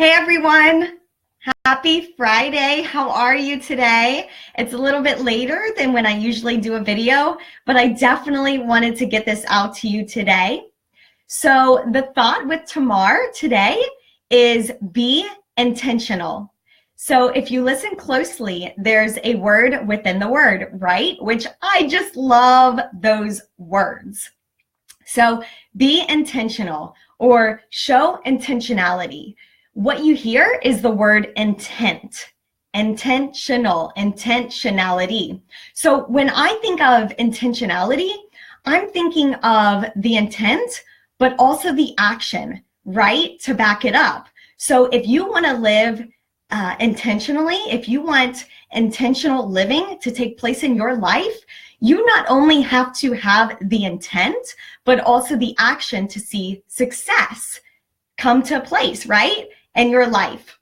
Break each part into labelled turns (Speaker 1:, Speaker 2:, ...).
Speaker 1: Hey everyone, happy Friday. How are you today? It's a little bit later than when I usually do a video, but I definitely wanted to get this out to you today. So the thought with Tamar today is be intentional. So if you listen closely, there's a word within the word, right? Which I just love those words. So be intentional or show intentionality. What you hear is the word intent, intentional, intentionality. So when I think of intentionality, I'm thinking of the intent, but also the action, right? To back it up. So if you want to live intentionally, if you want intentional living to take place in your life, you not only have to have the intent, but also the action to see success come to place, right? In your life.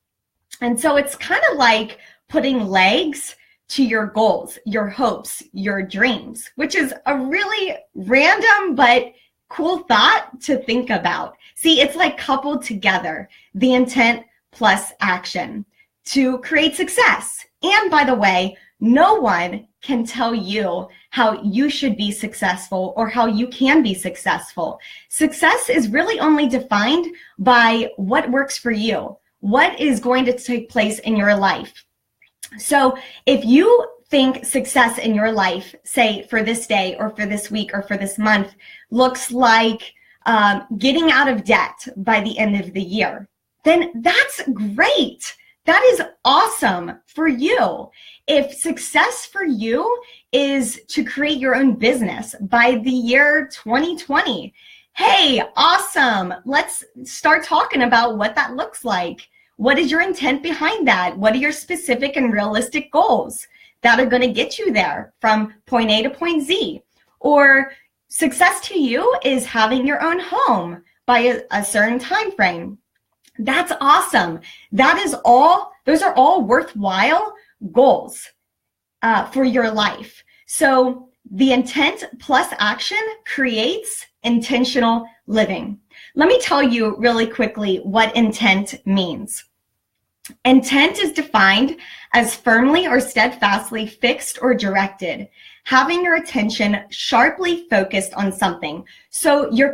Speaker 1: And so it's kind of like putting legs to your goals, your hopes, your dreams, which is a really random but cool thought to think about. See, it's like coupled together, the intent plus action to create success. And by the way, no one can tell you how you should be successful or how you can be successful. Success is really only defined by what works for you, what is going to take place in your life. So if you think success in your life, say for this day or for this week or for this month, looks like getting out of debt by the end of the year, then that's great. That is awesome for you. If success for you is to create your own business by the year 2020, hey, awesome. Let's start talking about what that looks like. What is your intent behind that? What are your specific and realistic goals that are going to get you there from point A to point Z? Or success to you is having your own home by a certain time frame. That's awesome. Those are all worthwhile goals for your life. So the intent plus action creates intentional living. Let me tell you really quickly what intent means. Intent is defined as firmly or steadfastly fixed or directed, having your attention sharply focused on something. So you're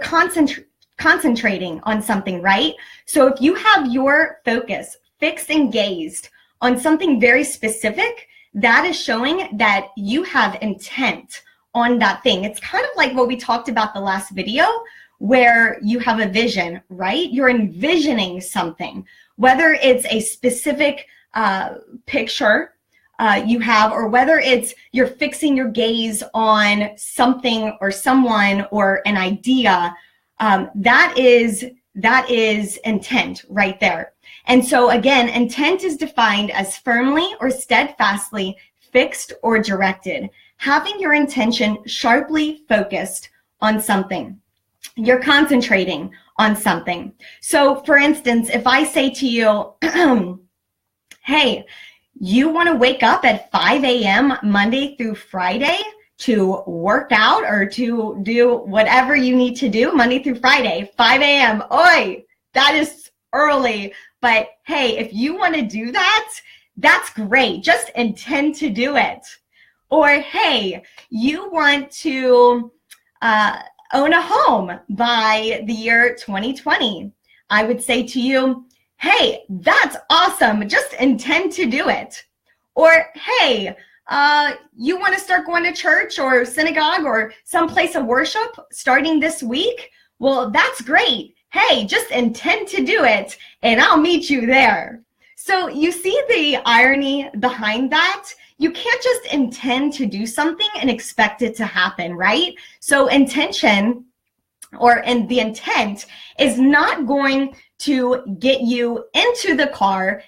Speaker 1: concentrating on something, right? So if you have your focus fixed and gazed on something very specific, that is showing that you have intent on that thing. It's kind of like what we talked about the last video, where you have a vision, right? You're envisioning something, whether it's a specific picture you have, or whether it's you're fixing your gaze on something or someone or an idea. That is intent right there. And so again, intent is defined as firmly or steadfastly fixed or directed, having your intention sharply focused on something. You're concentrating on something. So for instance, if I say to you, hey, you want to wake up at 5 a.m. Monday through Friday to work out or to do whatever you need to do Monday through Friday, 5 a.m. Oi, that is early. But hey, if you want to do that, that's great. Just intend to do it. Or hey, you want to own a home by the year 2020. I would say to you, hey, that's awesome. Just intend to do it. Or hey, you want to start going to church or synagogue or some place of worship starting this week? Well, that's great. Hey, just intend to do it and I'll meet you there. So you see the irony behind that? You can't just intend to do something and expect it to happen, right? So intention and the intent is not going to get you into the car